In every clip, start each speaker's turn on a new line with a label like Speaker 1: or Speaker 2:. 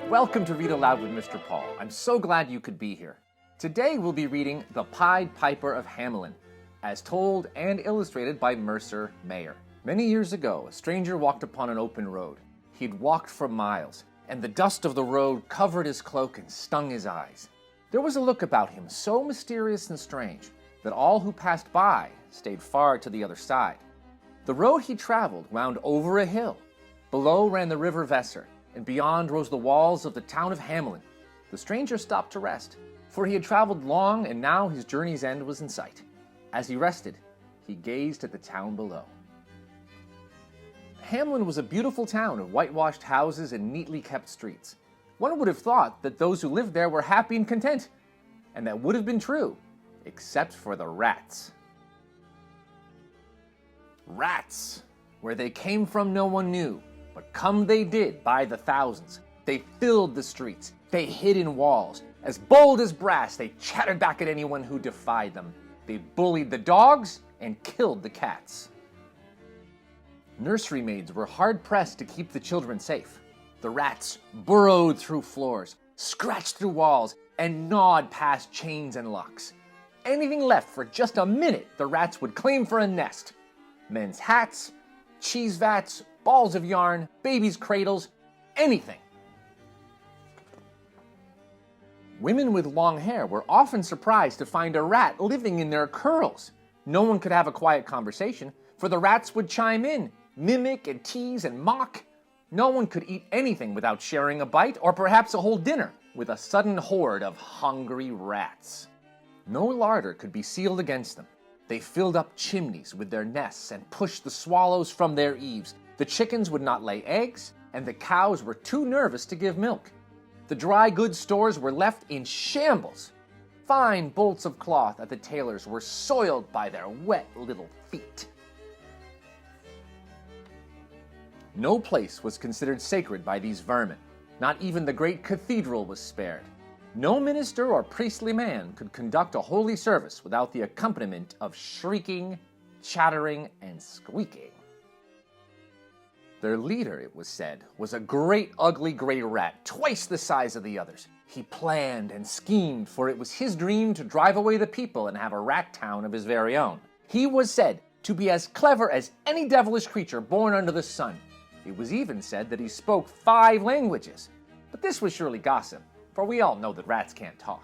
Speaker 1: Welcome to Read Aloud with Mr. Paul. I'm so glad you could be here. Today we'll be reading The Pied Piper of Hamelin, as told and illustrated by Mercer Mayer. Many years ago, a stranger walked upon an open road. He'd walked for miles, and the dust of the road covered his cloak and stung his eyes. There was a look about him so mysterious and strange that all who passed by stayed far to the other side. The road he traveled wound over a hill. Below ran the river Weser, and beyond rose the walls of the town of Hamelin. The stranger stopped to rest, for he had traveled long and now his journey's end was in sight. As he rested, he gazed at the town below. Hamelin was a beautiful town of whitewashed houses and neatly kept streets. One would have thought that those who lived there were happy and content, and that would have been true, except for the rats. Rats! Where they came from no one knew, but come they did by the thousands. They filled the streets, they hid in walls. As bold as brass, they chattered back at anyone who defied them. They bullied the dogs and killed the cats. Nursery maids were hard-pressed to keep the children safe. The rats burrowed through floors, scratched through walls, and gnawed past chains and locks. Anything left for just a minute, the rats would claim for a nest. Men's hats, cheese vats, balls of yarn, babies' cradles, anything. Women with long hair were often surprised to find a rat living in their curls. No one could have a quiet conversation, for the rats would chime in, mimic and tease and mock. No one could eat anything without sharing a bite, or perhaps a whole dinner, with a sudden horde of hungry rats. No larder could be sealed against them. They filled up chimneys with their nests and pushed the swallows from their eaves. The chickens would not lay eggs, and the cows were too nervous to give milk. The dry goods stores were left in shambles. Fine bolts of cloth at the tailors were soiled by their wet little feet. No place was considered sacred by these vermin. Not even the great cathedral was spared. No minister or priestly man could conduct a holy service without the accompaniment of shrieking, chattering, and squeaking. Their leader, it was said, was a great ugly gray rat, twice the size of the others. He planned and schemed, for it was his dream to drive away the people and have a rat town of his very own. He was said to be as clever as any devilish creature born under the sun. It was even said that he spoke 5 languages. But this was surely gossip, for we all know that rats can't talk.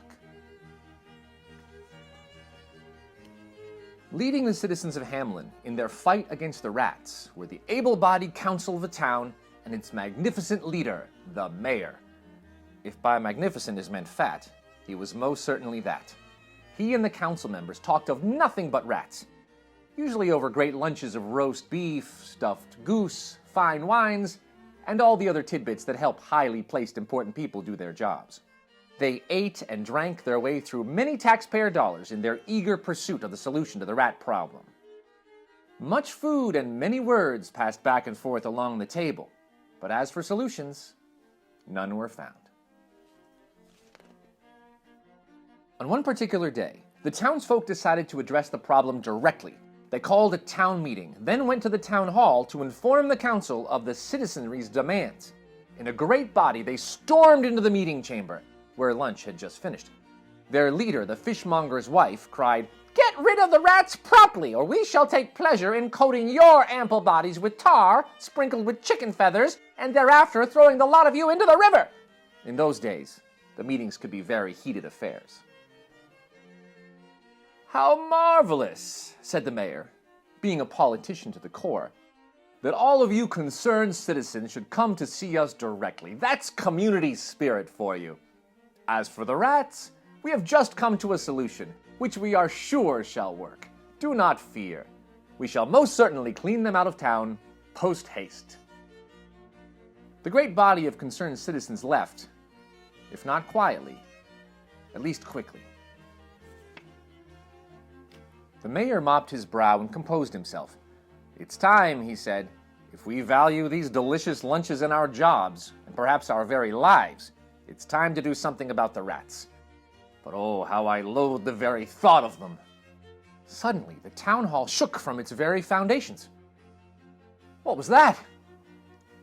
Speaker 1: Leading the citizens of Hamelin in their fight against the rats were the able-bodied council of the town and its magnificent leader, the mayor. If by magnificent is meant fat, he was most certainly that. He and the council members talked of nothing but rats, usually over great lunches of roast beef, stuffed goose, fine wines, and all the other tidbits that help highly placed important people do their jobs. They ate and drank their way through many taxpayer dollars in their eager pursuit of the solution to the rat problem. Much food and many words passed back and forth along the table, but as for solutions, none were found. On one particular day, the townsfolk decided to address the problem directly. They called a town meeting, then went to the town hall to inform the council of the citizenry's demands. In a great body, they stormed into the meeting chamber, where lunch had just finished. Their leader, the fishmonger's wife, cried, "Get rid of the rats promptly, or we shall take pleasure in coating your ample bodies with tar, sprinkled with chicken feathers, and thereafter throwing the lot of you into the river." In those days, the meetings could be very heated affairs. "How marvelous," said the mayor, being a politician to the core, "that all of you concerned citizens should come to see us directly. That's community spirit for you. As for the rats, we have just come to a solution, which we are sure shall work. Do not fear. We shall most certainly clean them out of town, post haste." The great body of concerned citizens left, if not quietly, at least quickly. The mayor mopped his brow and composed himself. "It's time," he said, "if we value these delicious lunches and our jobs, and perhaps our very lives, it's time to do something about the rats. But oh, how I loathe the very thought of them." Suddenly, the town hall shook from its very foundations. "What was that?"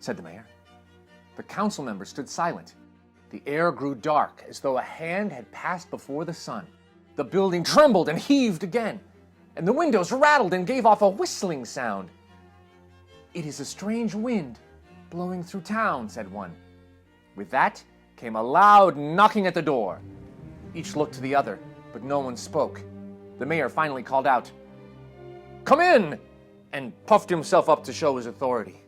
Speaker 1: said the mayor. The council members stood silent. The air grew dark, as though a hand had passed before the sun. The building trembled and heaved again, and the windows rattled and gave off a whistling sound. "It is a strange wind blowing through town," said one. With that came a loud knocking at the door. Each looked to the other, but no one spoke. The mayor finally called out, "Come in!" and puffed himself up to show his authority.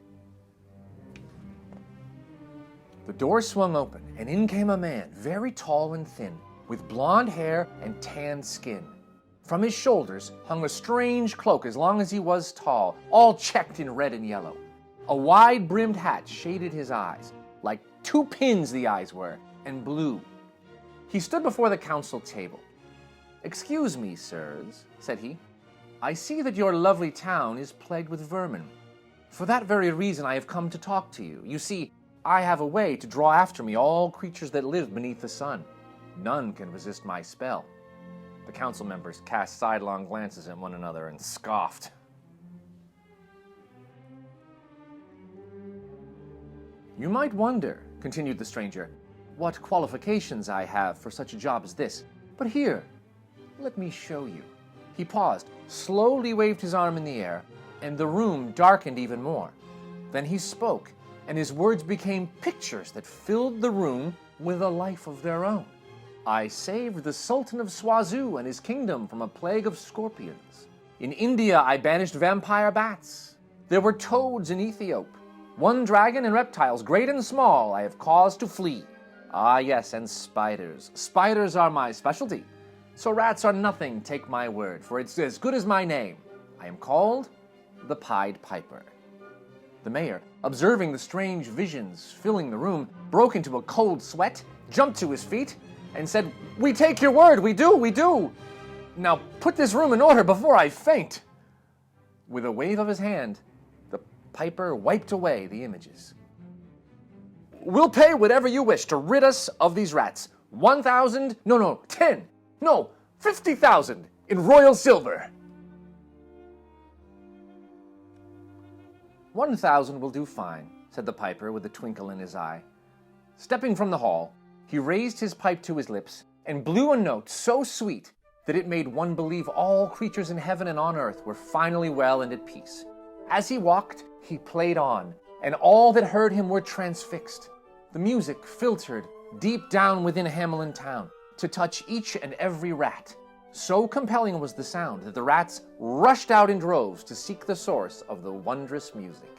Speaker 1: The door swung open, and in came a man, very tall and thin, with blonde hair and tanned skin. From his shoulders hung a strange cloak as long as he was tall, all checked in red and yellow. A wide-brimmed hat shaded his eyes, like 2 pins the eyes were, and blue. He stood before the council table. "Excuse me, sirs," said he. "I see that your lovely town is plagued with vermin. For that very reason I have come to talk to you. You see, I have a way to draw after me all creatures that live beneath the sun. None can resist my spell." The council members cast sidelong glances at one another and scoffed. "You might wonder," continued the stranger, "what qualifications I have for such a job as this. But here, let me show you." He paused, slowly waved his arm in the air, and the room darkened even more. Then he spoke, and his words became pictures that filled the room with a life of their own. "I saved the Sultan of Swazoo and his kingdom from a plague of scorpions. In India I banished vampire bats. There were toads in Ethiopia. One dragon and reptiles, great and small, I have caused to flee. Ah yes, and spiders. Spiders are my specialty. So rats are nothing, take my word, for it's as good as my name. I am called the Pied Piper." The mayor, observing the strange visions filling the room, broke into a cold sweat, jumped to his feet, and said, "We take your word, we do. Now put this room in order before I faint." With a wave of his hand, the piper wiped away the images. "We'll pay whatever you wish to rid us of these rats. 1,000, no, 10, no, 50,000 in royal silver." 1,000 will do fine," said the piper with a twinkle in his eye. Stepping from the hall, he raised his pipe to his lips and blew a note so sweet that it made one believe all creatures in heaven and on earth were finally well and at peace. As he walked, he played on, and all that heard him were transfixed. The music filtered deep down within Hamelin town to touch each and every rat. So compelling was the sound that the rats rushed out in droves to seek the source of the wondrous music.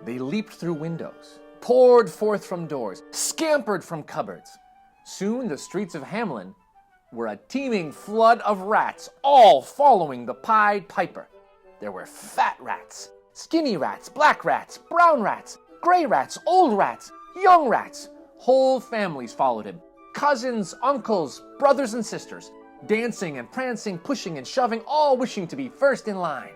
Speaker 1: They leaped through windows, poured forth from doors, scampered from cupboards. Soon the streets of Hamelin were a teeming flood of rats, all following the Pied Piper. There were fat rats, skinny rats, black rats, brown rats, gray rats, old rats, young rats. Whole families followed him. Cousins, uncles, brothers and sisters, dancing and prancing, pushing and shoving, all wishing to be first in line.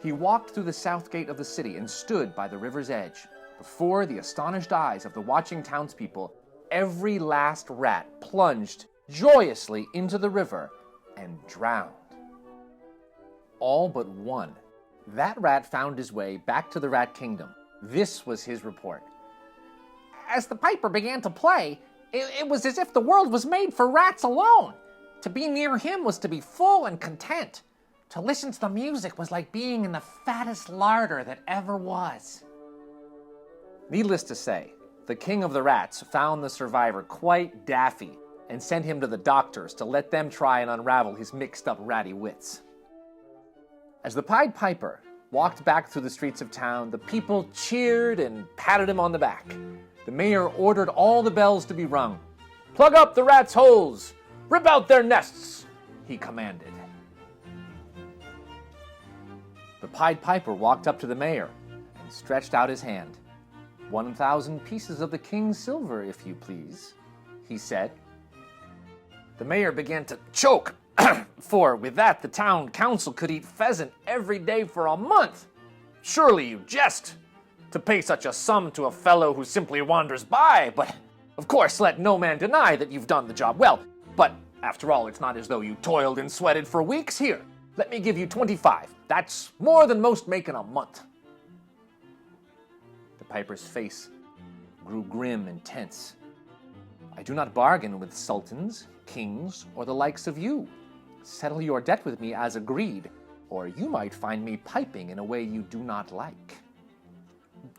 Speaker 1: He walked through the south gate of the city and stood by the river's edge. Before the astonished eyes of the watching townspeople, every last rat plunged joyously into the river and drowned. All but one. That rat found his way back to the Rat Kingdom. This was his report. "As the piper began to play, it was as if the world was made for rats alone. To be near him was to be full and content. To listen to the music was like being in the fattest larder that ever was." Needless to say, the king of the rats found the survivor quite daffy and sent him to the doctors to let them try and unravel his mixed-up ratty wits. As the Pied Piper walked back through the streets of town, the people cheered and patted him on the back. The mayor ordered all the bells to be rung. "Plug up the rats' holes! Rip out their nests!" he commanded. The Pied Piper walked up to the mayor and stretched out his hand. 1,000 pieces of the king's silver, if you please," he said. The mayor began to choke, for with that the town council could eat pheasant every day for a month. "Surely you jest, to pay such a sum to a fellow who simply wanders by, but of course let no man deny that you've done the job well. But after all, it's not as though you toiled and sweated for weeks. Here, let me give you 25. That's more than most make in a month." The piper's face grew grim and tense. I do not bargain with sultans, kings, or the likes of you. Settle your debt with me as agreed, or you might find me piping in a way you do not like.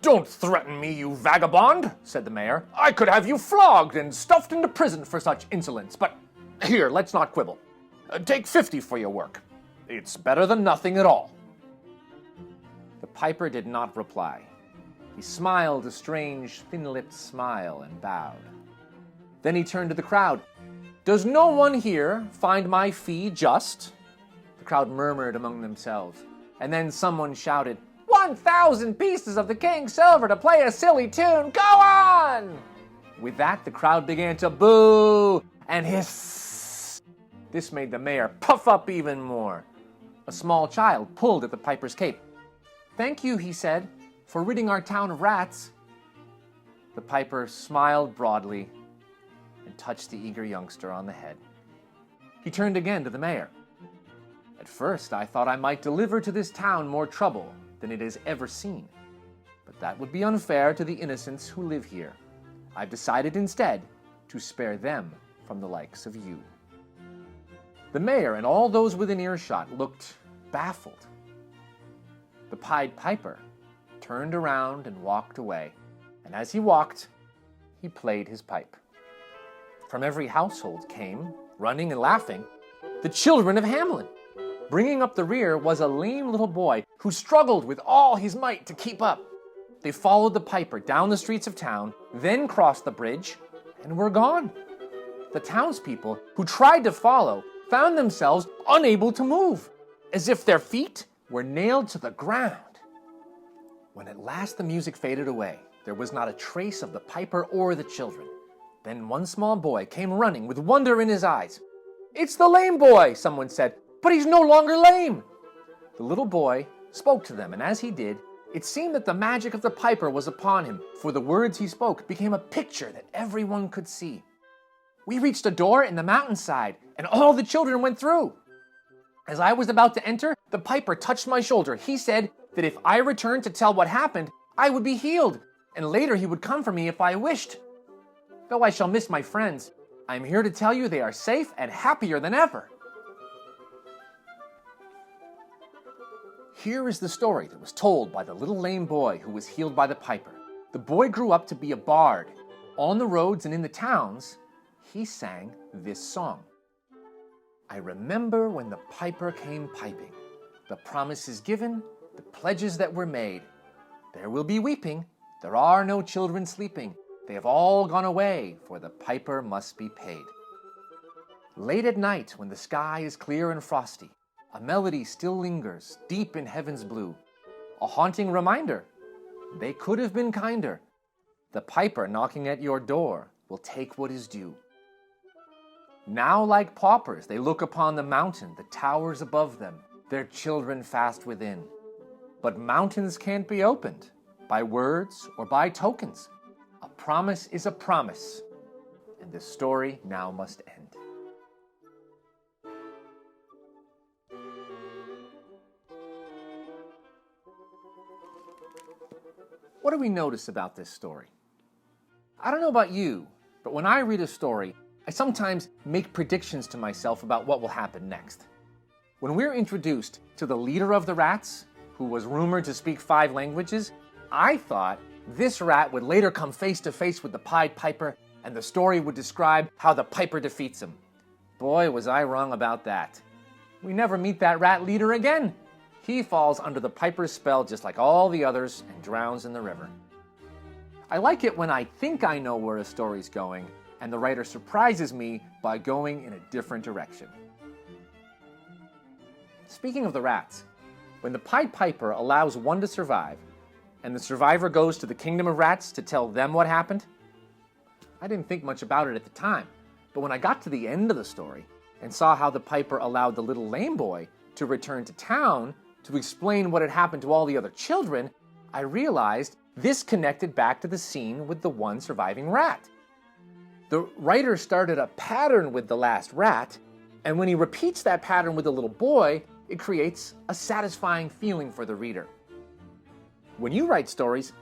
Speaker 1: Don't threaten me, you vagabond, said the mayor. I could have you flogged and stuffed into prison for such insolence, but here, let's not quibble. Take 50 for your work. It's better than nothing at all. The piper did not reply. He smiled a strange, thin-lipped smile and bowed. Then he turned to the crowd. Does no one here find my fee just? The crowd murmured among themselves, and then someone shouted, 1,000 pieces of the king's silver to play a silly tune! Go on! With that, the crowd began to boo and hiss. This made the mayor puff up even more. A small child pulled at the piper's cape. Thank you, he said, for ridding our town of rats. The piper smiled broadly and touched the eager youngster on the head. He turned again to the mayor. At first, I thought I might deliver to this town more trouble than it has ever seen. But that would be unfair to the innocents who live here. I've decided instead to spare them from the likes of you. The mayor and all those within earshot looked baffled. The Pied Piper turned around and walked away, and as he walked, he played his pipe. From every household came, running and laughing, the children of Hamelin. Bringing up the rear was a lame little boy who struggled with all his might to keep up. They followed the piper down the streets of town, then crossed the bridge, and were gone. The townspeople who tried to follow found themselves unable to move, as if their feet were nailed to the ground. When at last the music faded away, there was not a trace of the piper or the children. Then one small boy came running with wonder in his eyes. It's the lame boy, someone said, but he's no longer lame. The little boy spoke to them, and as he did, it seemed that the magic of the piper was upon him, for the words he spoke became a picture that everyone could see. We reached a door in the mountainside, and all the children went through. As I was about to enter, the piper touched my shoulder. He said that if I returned to tell what happened, I would be healed, and later he would come for me if I wished. Though I shall miss my friends, I am here to tell you they are safe and happier than ever. Here is the story that was told by the little lame boy who was healed by the piper. The boy grew up to be a bard. On the roads and in the towns, he sang this song. I remember when the piper came piping, the promises given, the pledges that were made. There will be weeping, there are no children sleeping. They have all gone away, for the piper must be paid. Late at night, when the sky is clear and frosty, a melody still lingers deep in heaven's blue. A haunting reminder, they could have been kinder. The piper knocking at your door will take what is due. Now like paupers they look upon the mountain, the towers above them, their children fast within. But mountains can't be opened by words or by tokens. A promise is a promise, and the story now must end. What do we notice about this story? I don't know about you, but when I read a story, I sometimes make predictions to myself about what will happen next. When we're introduced to the leader of the rats, who was rumored to speak 5 languages, I thought this rat would later come face to face with the Pied Piper, and the story would describe how the piper defeats him. Boy, was I wrong about that. We never meet that rat leader again. He falls under the piper's spell just like all the others and drowns in the river. I like it when I think I know where a story's going, and the writer surprises me by going in a different direction. Speaking of the rats, when the Pied Piper allows one to survive, and the survivor goes to the kingdom of rats to tell them what happened, I didn't think much about it at the time, but when I got to the end of the story and saw how the piper allowed the little lame boy to return to town to explain what had happened to all the other children, I realized this connected back to the scene with the one surviving rat. The writer started a pattern with the last rat, and when he repeats that pattern with the little boy, it creates a satisfying feeling for the reader. When you write stories,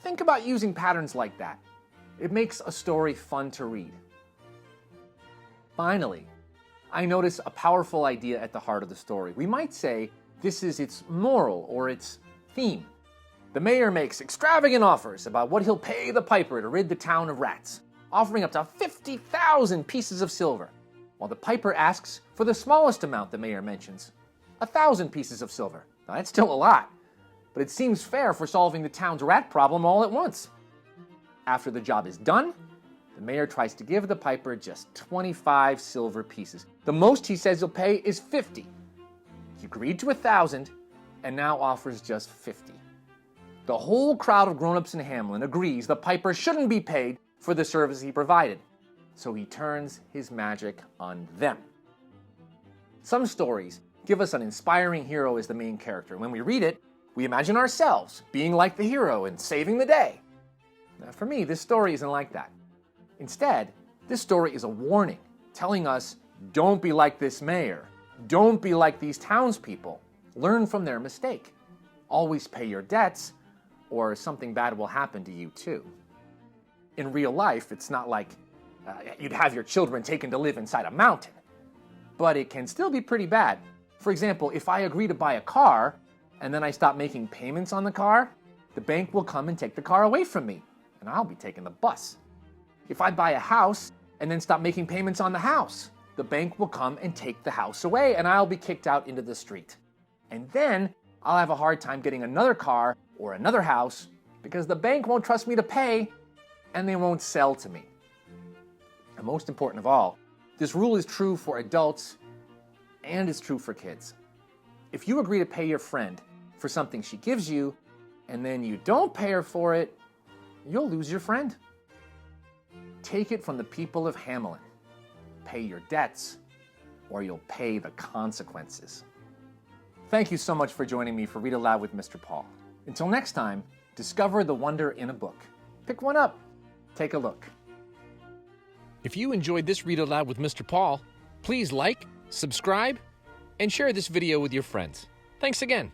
Speaker 1: think about using patterns like that. It makes a story fun to read. Finally, I notice a powerful idea at the heart of the story. We might say this is its moral or its theme. The mayor makes extravagant offers about what he'll pay the piper to rid the town of rats, offering up to 50,000 pieces of silver, while the piper asks for the smallest amount the mayor mentions, 1,000 pieces of silver. Now, that's still a lot, but it seems fair for solving the town's rat problem all at once. After the job is done, the mayor tries to give the piper just 25 silver pieces. The most he says he'll pay is 50. He agreed to 1,000 and now offers just 50. The whole crowd of grown-ups in Hamelin agrees the piper shouldn't be paid for the service he provided, so he turns his magic on them. Some stories give us an inspiring hero as the main character. When we read it, we imagine ourselves being like the hero and saving the day. Now, for me, this story isn't like that. Instead, this story is a warning, telling us, don't be like this mayor. Don't be like these townspeople. Learn from their mistake. Always pay your debts, or something bad will happen to you too. In real life, it's not like you'd have your children taken to live inside a mountain. But it can still be pretty bad. For example, if I agree to buy a car, and then I stop making payments on the car, the bank will come and take the car away from me, and I'll be taking the bus. If I buy a house and then stop making payments on the house, the bank will come and take the house away, and I'll be kicked out into the street. And then I'll have a hard time getting another car or another house because the bank won't trust me to pay, and they won't sell to me. And most important of all, this rule is true for adults and it's true for kids. If you agree to pay your friend for something she gives you, and then you don't pay her for it, you'll lose your friend. Take it from the people of Hamelin. Pay your debts, or you'll pay the consequences. Thank you so much for joining me for Read Aloud with Mr. Paul. Until next time, discover the wonder in a book. Pick one up. Take a look.
Speaker 2: If you enjoyed this Read Aloud with Mr. Paul, please like, subscribe, and share this video with your friends. Thanks again.